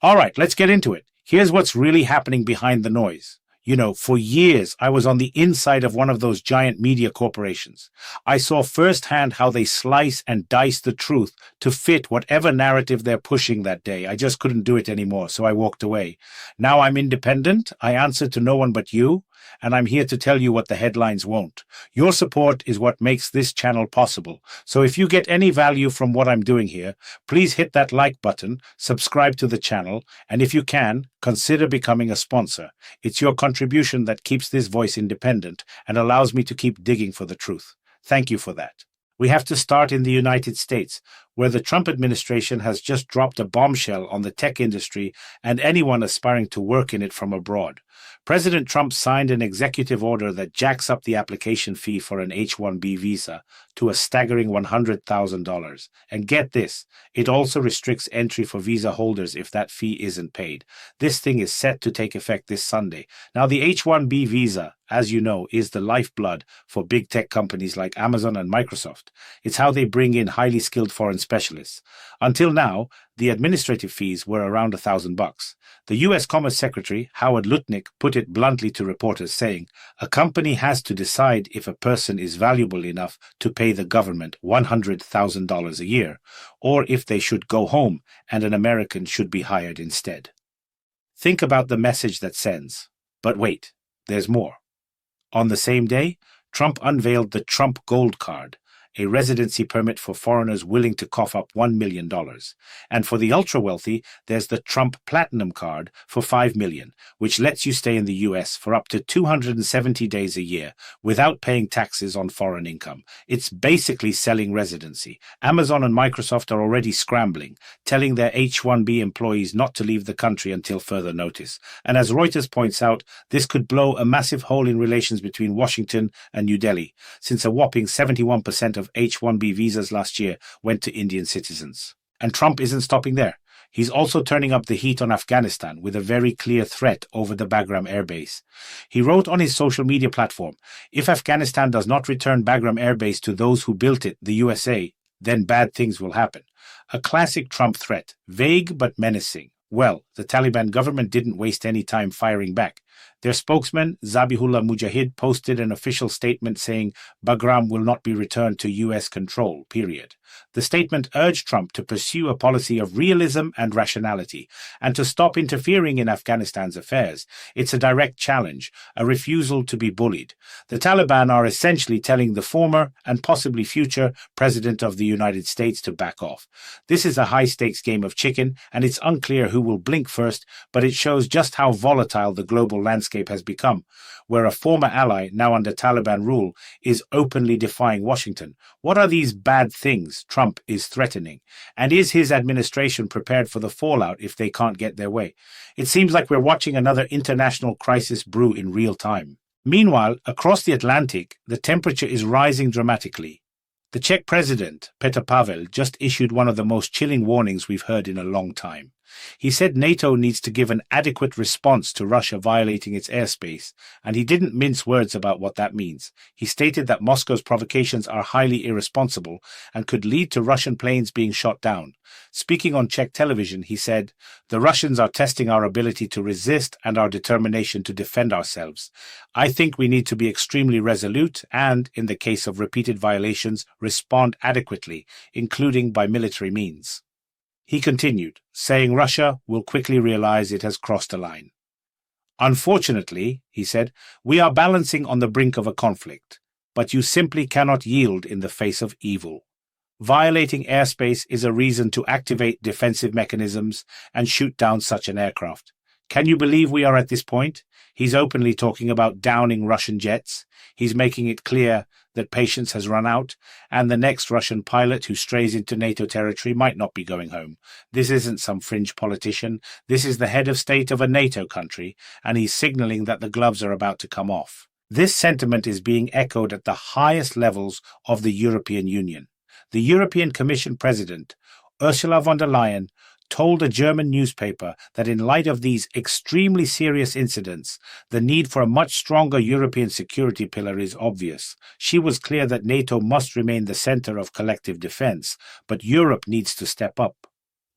All right, let's get into it. Here's what's really happening behind the noise. For years, I was on the inside of one of those giant media corporations. I saw firsthand how they slice and dice the truth to fit whatever narrative they're pushing that day. I just couldn't do it anymore, so I walked away. Now I'm independent. I answer to no one but you, and I'm here to tell you what the headlines won't. Your support is what makes this channel possible. So if you get any value from what I'm doing here, please hit that like button, subscribe to the channel, and if you can, consider becoming a sponsor. It's your contribution that keeps this voice independent and allows me to keep digging for the truth. Thank you for that. We have to start in the United States, where the Trump administration has just dropped a bombshell on the tech industry and anyone aspiring to work in it from abroad. President Trump signed an executive order that jacks up the application fee for an H-1B visa to a staggering $100,000. And get this, it also restricts entry for visa holders if that fee isn't paid. This thing is set to take effect this Sunday. Now, the H-1B visa, as you know, is the lifeblood for big tech companies like Amazon and Microsoft. It's how they bring in highly skilled foreign specialists. Until now, the administrative fees were around $1,000. The U.S. Commerce Secretary, Howard Lutnick, put it bluntly to reporters, saying, "A company has to decide if a person is valuable enough to pay the government $100,000 a year, or if they should go home and an American should be hired instead." Think about the message that sends. But wait, there's more. On the same day, Trump unveiled the Trump Gold Card, a residency permit for foreigners willing to cough up $1 million. And for the ultra-wealthy, there's the Trump Platinum Card for $5 million, which lets you stay in the U.S. for up to 270 days a year without paying taxes on foreign income. It's basically selling residency. Amazon and Microsoft are already scrambling, telling their H-1B employees not to leave the country until further notice. And as Reuters points out, this could blow a massive hole in relations between Washington and New Delhi, since a whopping 71% of H-1B visas last year went to Indian citizens. And Trump isn't stopping there. He's also turning up the heat on Afghanistan with a very clear threat over the Bagram Air Base. He wrote on his social media platform, "If Afghanistan does not return Bagram Air Base to those who built it, the USA, then bad things will happen." A classic Trump threat, vague but menacing. Well, the Taliban government didn't waste any time firing back. Their spokesman, Zabihullah Mujahid, posted an official statement saying Bagram will not be returned to U.S. control, period. The statement urged Trump to pursue a policy of realism and rationality, and to stop interfering in Afghanistan's affairs. It's a direct challenge, a refusal to be bullied. The Taliban are essentially telling the former and possibly future President of the United States to back off. This is a high-stakes game of chicken, and it's unclear who will blink first, but it shows just how volatile the global landscape has become, where a former ally, now under Taliban rule, is openly defying Washington. What are these bad things Trump is threatening? And is his administration prepared for the fallout if they can't get their way? It seems like we're watching another international crisis brew in real time. Meanwhile, across the Atlantic, the temperature is rising dramatically. The Czech president, Petr Pavel, just issued one of the most chilling warnings we've heard in a long time. He said NATO needs to give an adequate response to Russia violating its airspace, and he didn't mince words about what that means. He stated that Moscow's provocations are highly irresponsible and could lead to Russian planes being shot down. Speaking on Czech television, he said, "The Russians are testing our ability to resist and our determination to defend ourselves. I think we need to be extremely resolute and, in the case of repeated violations, respond adequately, including by military means." He continued, saying Russia will quickly realize it has crossed a line. "Unfortunately," he said, "we are balancing on the brink of a conflict, but you simply cannot yield in the face of evil. Violating airspace is a reason to activate defensive mechanisms and shoot down such an aircraft. Can you believe we are at this point?" He's openly talking about downing Russian jets. He's making it clear that patience has run out, and the next Russian pilot who strays into NATO territory might not be going home. This isn't some fringe politician. This is the head of state of a NATO country, and he's signaling that the gloves are about to come off. This sentiment is being echoed at the highest levels of the European Union. The European Commission President, Ursula von der Leyen, told a German newspaper that in light of these extremely serious incidents, the need for a much stronger European security pillar is obvious. She was clear that NATO must remain the center of collective defense, but Europe needs to step up.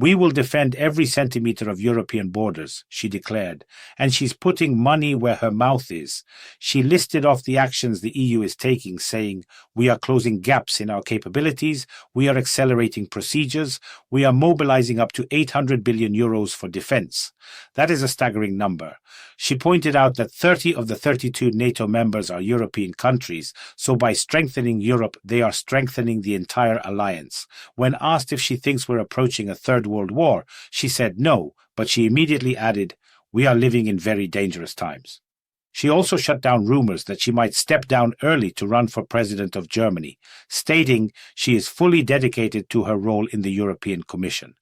We will defend every centimeter of European borders, she declared, and she's putting money where her mouth is. She listed off the actions the EU is taking, saying, "We are closing gaps in our capabilities, we are accelerating procedures, we are mobilizing up to 800 billion euros for defense." That is a staggering number. She pointed out that 30 of the 32 NATO members are European countries, so by strengthening Europe, they are strengthening the entire alliance. When asked if she thinks we're approaching a third World War, she said no, but she immediately added, "We are living in very dangerous times." She also shut down rumors that she might step down early to run for president of Germany, stating she is fully dedicated to her role in the European Commission.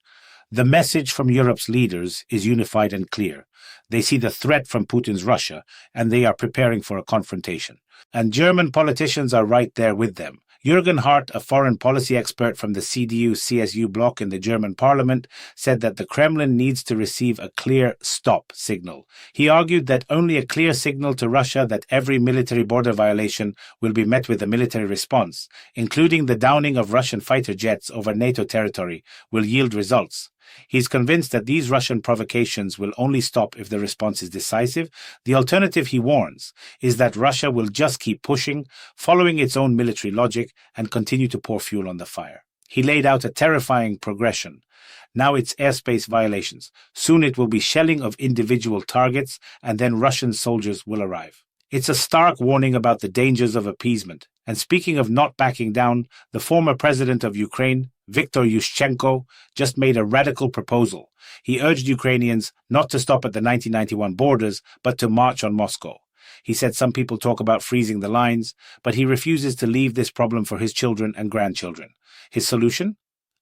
The message from Europe's leaders is unified and clear. They see the threat from Putin's Russia, and they are preparing for a confrontation. And German politicians are right there with them. Jürgen Hart, a foreign policy expert from the CDU-CSU bloc in the German parliament, said that the Kremlin needs to receive a clear stop signal. He argued that only a clear signal to Russia that every military border violation will be met with a military response, including the downing of Russian fighter jets over NATO territory, will yield results. He's convinced that these Russian provocations will only stop if the response is decisive. The alternative, he warns, is that Russia will just keep pushing, following its own military logic, and continue to pour fuel on the fire. He laid out a terrifying progression. Now it's airspace violations. Soon it will be shelling of individual targets, and then Russian soldiers will arrive. It's a stark warning about the dangers of appeasement. And speaking of not backing down, the former president of Ukraine, Viktor Yushchenko, just made a radical proposal. He urged Ukrainians not to stop at the 1991 borders, but to march on Moscow. He said some people talk about freezing the lines, but he refuses to leave this problem for his children and grandchildren. His solution?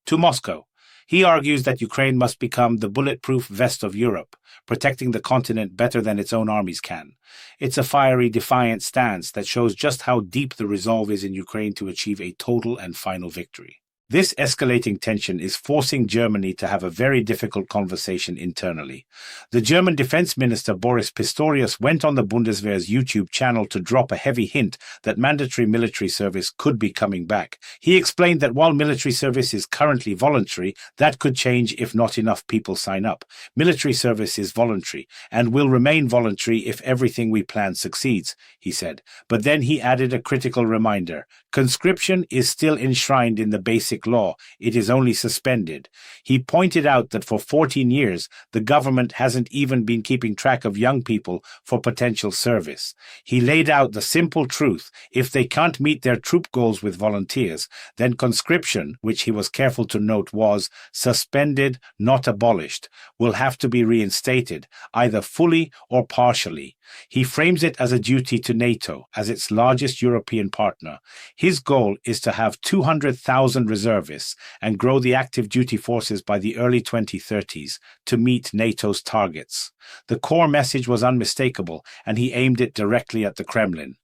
To Moscow. He argues that Ukraine must become the bulletproof vest of Europe, protecting the continent better than its own armies can. It's a fiery, defiant stance that shows just how deep the resolve is in Ukraine to achieve a total and final victory. This escalating tension is forcing Germany to have a very difficult conversation internally. The German Defense Minister Boris Pistorius went on the Bundeswehr's YouTube channel to drop a heavy hint that mandatory military service could be coming back. He explained that while military service is currently voluntary, that could change if not enough people sign up. Military service is voluntary and will remain voluntary if everything we plan succeeds, he said. But then he added a critical reminder. Conscription is still enshrined in the basic law. It is only suspended. He pointed out that for 14 years, the government hasn't even been keeping track of young people for potential service. He laid out the simple truth. If they can't meet their troop goals with volunteers, then conscription, which he was careful to note was suspended, not abolished, will have to be reinstated, either fully or partially. He frames it as a duty to NATO, as its largest European partner. His goal is to have 200,000 reservists and grow the active duty forces by the early 2030s to meet NATO's targets. The core message was unmistakable, and he aimed it directly at the Kremlin.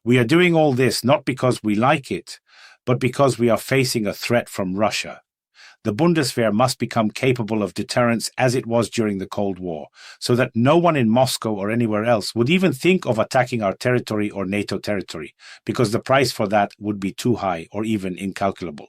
We are doing all this not because we like it, but because we are facing a threat from Russia. The Bundeswehr must become capable of deterrence as it was during the Cold War, so that no one in Moscow or anywhere else would even think of attacking our territory or NATO territory, because the price for that would be too high or even incalculable.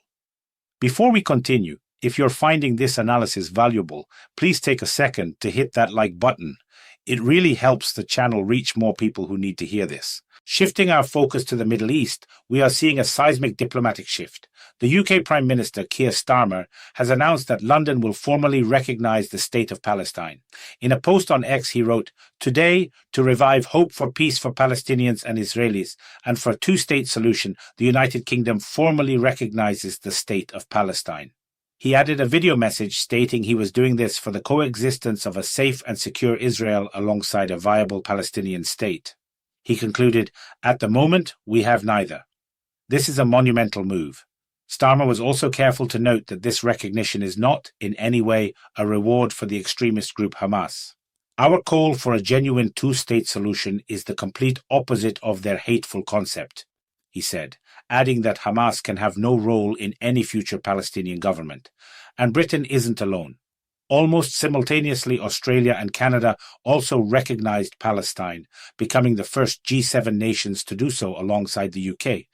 Before we continue, if you're finding this analysis valuable, please take a second to hit that like button. It really helps the channel reach more people who need to hear this. Shifting our focus to the Middle East, we are seeing a seismic diplomatic shift. The UK Prime Minister Keir Starmer has announced that London will formally recognize the state of Palestine. In a post on X, he wrote, "Today, to revive hope for peace for Palestinians and Israelis, and for a two-state solution, the United Kingdom formally recognizes the state of Palestine." He added a video message stating he was doing this for the coexistence of a safe and secure Israel alongside a viable Palestinian state. He concluded, "At the moment, we have neither." This is a monumental move. Starmer was also careful to note that this recognition is not, in any way, a reward for the extremist group Hamas. Our call for a genuine two-state solution is the complete opposite of their hateful concept, he said, adding that Hamas can have no role in any future Palestinian government. And Britain isn't alone. Almost simultaneously, Australia and Canada also recognized Palestine, becoming the first G7 nations to do so alongside the UK.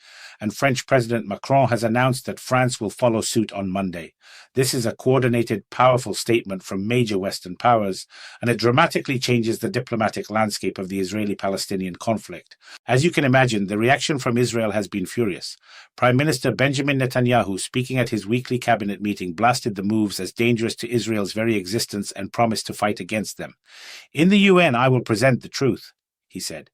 and French President Macron has announced that France will follow suit on Monday. This is a coordinated, powerful statement from major Western powers, and it dramatically changes the diplomatic landscape of the Israeli-Palestinian conflict. As you can imagine, the reaction from Israel has been furious. Prime Minister Benjamin Netanyahu, speaking at his weekly cabinet meeting, blasted the moves as dangerous to Israel's very existence and promised to fight against them. "In the UN, I will present the truth," he said.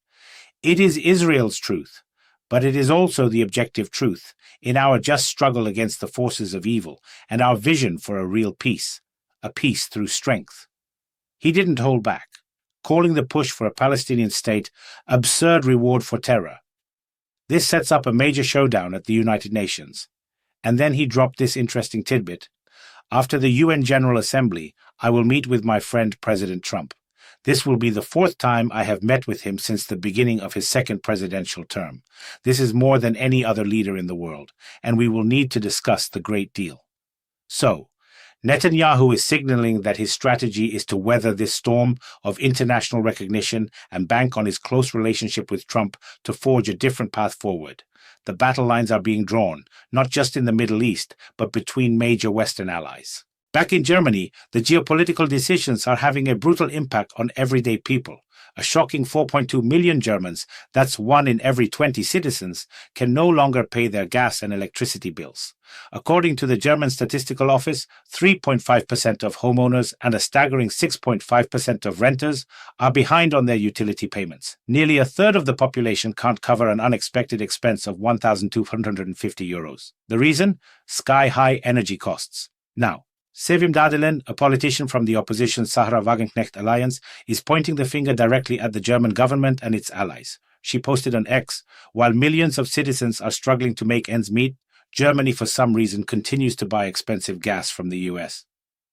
"It is Israel's truth, but it is also the objective truth in our just struggle against the forces of evil and our vision for a real peace, a peace through strength." He didn't hold back, calling the push for a Palestinian state absurd reward for terror. This sets up a major showdown at the United Nations. And then he dropped this interesting tidbit. "After the UN General Assembly, I will meet with my friend President Trump. This will be the 4th time I have met with him since the beginning of his 2nd presidential term. This is more than any other leader in the world, and we will need to discuss the great deal." So, Netanyahu is signaling that his strategy is to weather this storm of international recognition and bank on his close relationship with Trump to forge a different path forward. The battle lines are being drawn, not just in the Middle East, but between major Western allies. Back in Germany, the geopolitical decisions are having a brutal impact on everyday people. A shocking 4.2 million Germans, that's 1 in every 20 citizens, can no longer pay their gas and electricity bills. According to the German Statistical Office, 3.5% of homeowners and a staggering 6.5% of renters are behind on their utility payments. Nearly a third of the population can't cover an unexpected expense of €1,250. The reason? Sky-high energy costs. Now, Sevim Dadelen, a politician from the opposition Sahra Wagenknecht Alliance, is pointing the finger directly at the German government and its allies. She posted on X, "While millions of citizens are struggling to make ends meet, Germany for some reason continues to buy expensive gas from the US."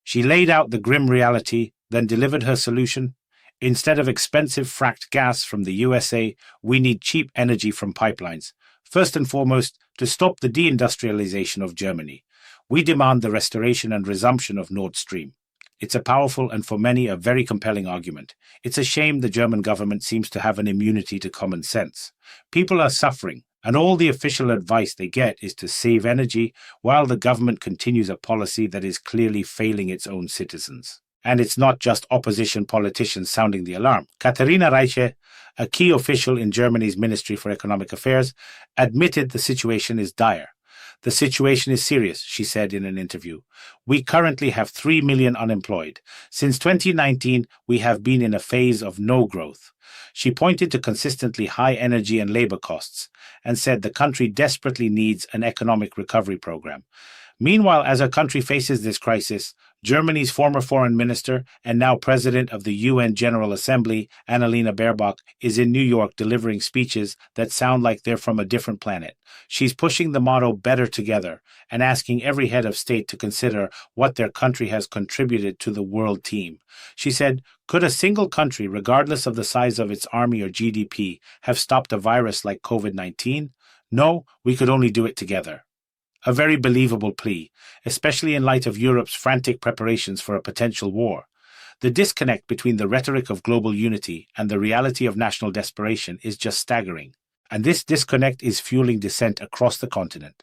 She laid out the grim reality, then delivered her solution. "Instead of expensive fracked gas from the USA, we need cheap energy from pipelines. First and foremost, to stop the deindustrialization of Germany. We demand the restoration and resumption of Nord Stream." It's a powerful and for many a very compelling argument. It's a shame the German government seems to have an immunity to common sense. People are suffering, and all the official advice they get is to save energy while the government continues a policy that is clearly failing its own citizens. And it's not just opposition politicians sounding the alarm. Katharina Reiche, a key official in Germany's Ministry for Economic Affairs, admitted the situation is dire. "The situation is serious," she said in an interview. "We currently have 3 million unemployed. Since 2019, we have been in a phase of no growth." She pointed to consistently high energy and labor costs and said the country desperately needs an economic recovery program. Meanwhile, as our country faces this crisis, Germany's former foreign minister and now president of the UN General Assembly, Annalena Baerbock, is in New York delivering speeches that sound like they're from a different planet. She's pushing the motto "better together" and asking every head of state to consider what their country has contributed to the world team. She said, "Could a single country, regardless of the size of its army or GDP, have stopped a virus like COVID-19? No, we could only do it together." A very believable plea, especially in light of Europe's frantic preparations for a potential war. The disconnect between the rhetoric of global unity and the reality of national desperation is just staggering. And this disconnect is fueling dissent across the continent.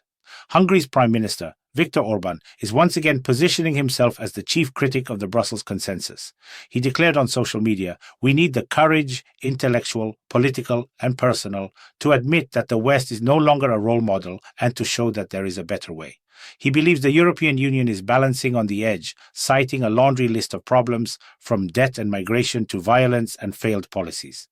Hungary's Prime Minister, Viktor Orban, is once again positioning himself as the chief critic of the Brussels consensus. He declared on social media, "We need the courage, intellectual, political, and personal, to admit that the West is no longer a role model and to show that there is a better way." He believes the European Union is balancing on the edge, citing a laundry list of problems from debt and migration to violence and failed policies.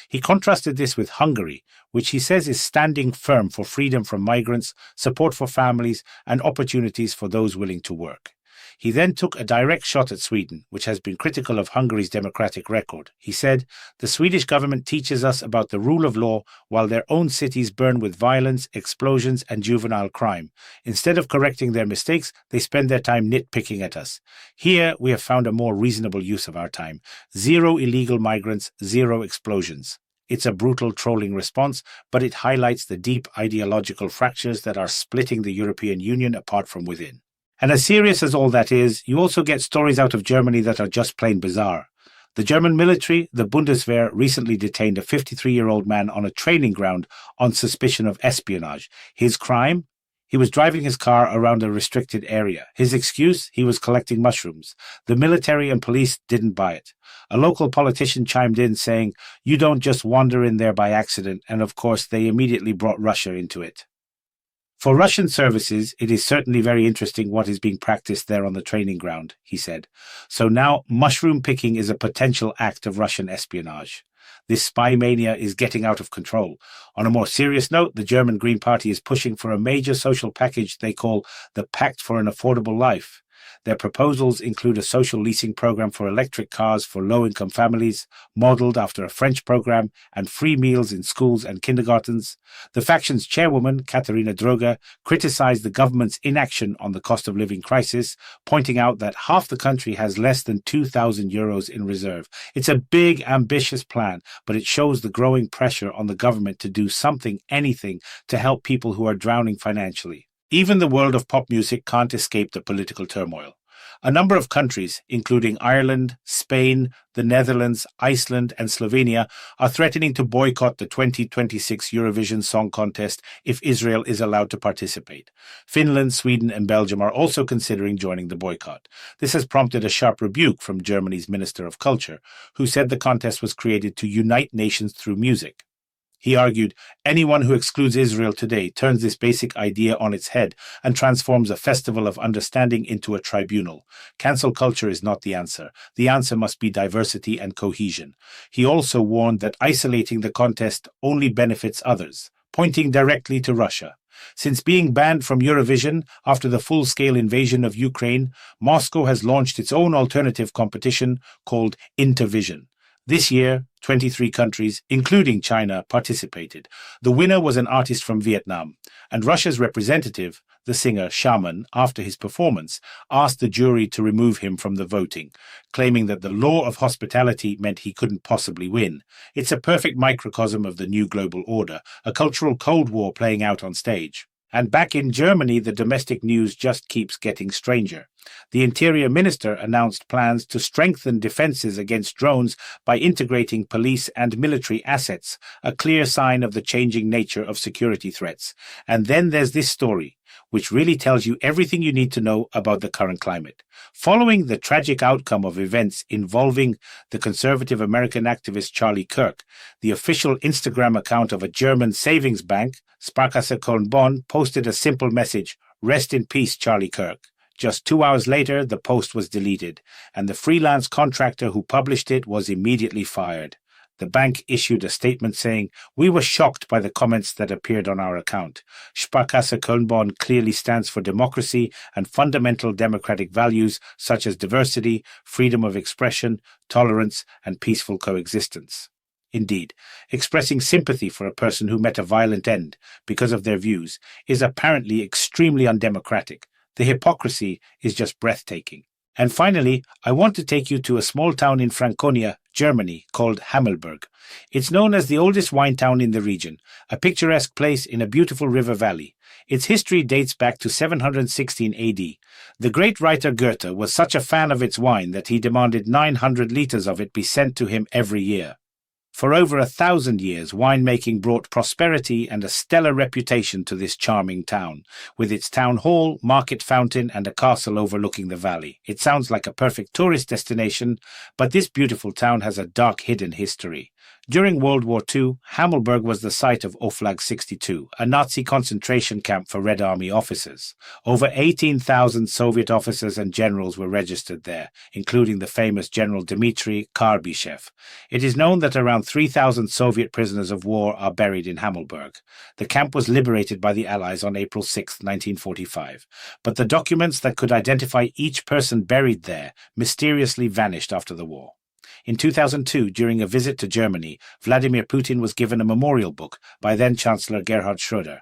He contrasted this with Hungary, which he says is standing firm for freedom from migrants, support for families, and opportunities for those willing to work. He then took a direct shot at Sweden, which has been critical of Hungary's democratic record. He said, "The Swedish government teaches us about the rule of law while their own cities burn with violence, explosions, and juvenile crime. Instead of correcting their mistakes, they spend their time nitpicking at us. Here, we have found a more reasonable use of our time. 0 illegal migrants, 0 explosions." It's a brutal trolling response, but it highlights the deep ideological fractures that are splitting the European Union apart from within. And as serious as all that is, you also get stories out of Germany that are just plain bizarre. The German military, the Bundeswehr, recently detained a 53-year-old man on a training ground on suspicion of espionage. His crime? He was driving his car around a restricted area. His excuse? He was collecting mushrooms. The military and police didn't buy it. A local politician chimed in saying, "You don't just wander in there by accident," and of course they immediately brought Russia into it. For Russian services, it is certainly very interesting what is being practiced there on the training ground, he said. So now mushroom picking is a potential act of Russian espionage. This spy mania is getting out of control. On a more serious note, the German Green Party is pushing for a major social package they call the Pact for an Affordable Life. Their proposals include a social leasing program for electric cars for low-income families, modeled after a French program, and free meals in schools and kindergartens. The faction's chairwoman, Katharina Droger, criticized the government's inaction on the cost of living crisis, pointing out that half the country has less than €2,000 in reserve. It's a big, ambitious plan, but it shows the growing pressure on the government to do something, anything, to help people who are drowning financially. Even the world of pop music can't escape the political turmoil. A number of countries, including Ireland, Spain, the Netherlands, Iceland, and Slovenia, are threatening to boycott the 2026 Eurovision Song Contest if Israel is allowed to participate. Finland, Sweden, and Belgium are also considering joining the boycott. This has prompted a sharp rebuke from Germany's Minister of Culture, who said the contest was created to unite nations through music. He argued, anyone who excludes Israel today turns this basic idea on its head and transforms a festival of understanding into a tribunal. Cancel culture is not the answer. The answer must be diversity and cohesion. He also warned that isolating the contest only benefits others, pointing directly to Russia. Since being banned from Eurovision after the full-scale invasion of Ukraine, Moscow has launched its own alternative competition called Intervision. This year, 23 countries, including China, participated. The winner was an artist from Vietnam, and Russia's representative, the singer Shaman, after his performance, asked the jury to remove him from the voting, claiming that the law of hospitality meant he couldn't possibly win. It's a perfect microcosm of the new global order, a cultural Cold War playing out on stage. And back in Germany, the domestic news just keeps getting stranger. The Interior Minister announced plans to strengthen defenses against drones by integrating police and military assets, a clear sign of the changing nature of security threats. And then there's this story, which really tells you everything you need to know about the current climate. Following the tragic outcome of events involving the conservative American activist Charlie Kirk, the official Instagram account of a German savings bank, Sparkasse Köln-Bonn, posted a simple message, "Rest in peace, Charlie Kirk." Just 2 hours later, the post was deleted, and the freelance contractor who published it was immediately fired. The bank issued a statement saying, "We were shocked by the comments that appeared on our account. Sparkasse Köln-Bonn clearly stands for democracy and fundamental democratic values such as diversity, freedom of expression, tolerance, and peaceful coexistence." Indeed, expressing sympathy for a person who met a violent end because of their views is apparently extremely undemocratic. The hypocrisy is just breathtaking. And finally, I want to take you to a small town in Franconia, Germany, called Hammelburg. It's known as the oldest wine town in the region, a picturesque place in a beautiful river valley. Its history dates back to 716 AD. The great writer Goethe was such a fan of its wine that he demanded 900 liters of it be sent to him every year. For over 1,000 years, winemaking brought prosperity and a stellar reputation to this charming town, with its town hall, market fountain, and a castle overlooking the valley. It sounds like a perfect tourist destination, but this beautiful town has a dark hidden history. During World War II, Hammelburg was the site of Oflag 62, a Nazi concentration camp for Red Army officers. Over 18,000 Soviet officers and generals were registered there, including the famous General Dmitry Karbyshev. It is known that around 3,000 Soviet prisoners of war are buried in Hammelburg. The camp was liberated by the Allies on April 6, 1945, but the documents that could identify each person buried there mysteriously vanished after the war. In 2002, during a visit to Germany, Vladimir Putin was given a memorial book by then-Chancellor Gerhard Schröder,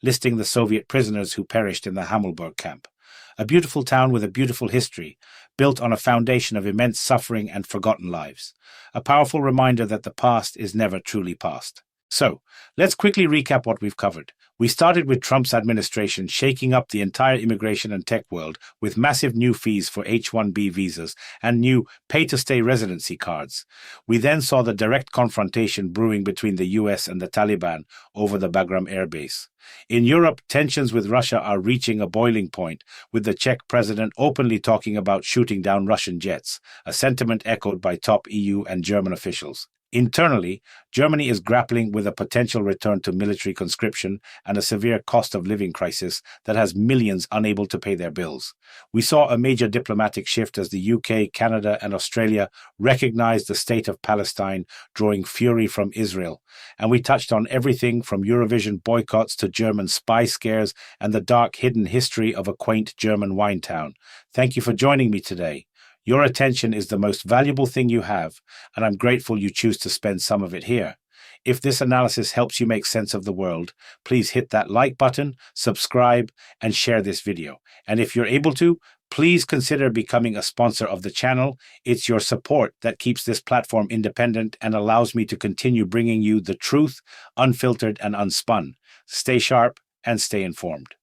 listing the Soviet prisoners who perished in the Hammelburg camp. A beautiful town with a beautiful history, built on a foundation of immense suffering and forgotten lives. A powerful reminder that the past is never truly past. So, let's quickly recap what we've covered. We started with Trump's administration shaking up the entire immigration and tech world with massive new fees for H-1B visas and new pay-to-stay residency cards. We then saw the direct confrontation brewing between the US and the Taliban over the Bagram air base. In Europe, tensions with Russia are reaching a boiling point, with the Czech president openly talking about shooting down Russian jets, a sentiment echoed by top EU and German officials. Internally, Germany is grappling with a potential return to military conscription and a severe cost of living crisis that has millions unable to pay their bills. We saw a major diplomatic shift as the UK, Canada, and Australia recognized the state of Palestine, drawing fury from Israel. And we touched on everything from Eurovision boycotts to German spy scares and the dark hidden history of a quaint German wine town. Thank you for joining me today. Your attention is the most valuable thing you have, and I'm grateful you choose to spend some of it here. If this analysis helps you make sense of the world, please hit that like button, subscribe, and share this video. And if you're able to, please consider becoming a sponsor of the channel. It's your support that keeps this platform independent and allows me to continue bringing you the truth, unfiltered and unspun. Stay sharp and stay informed.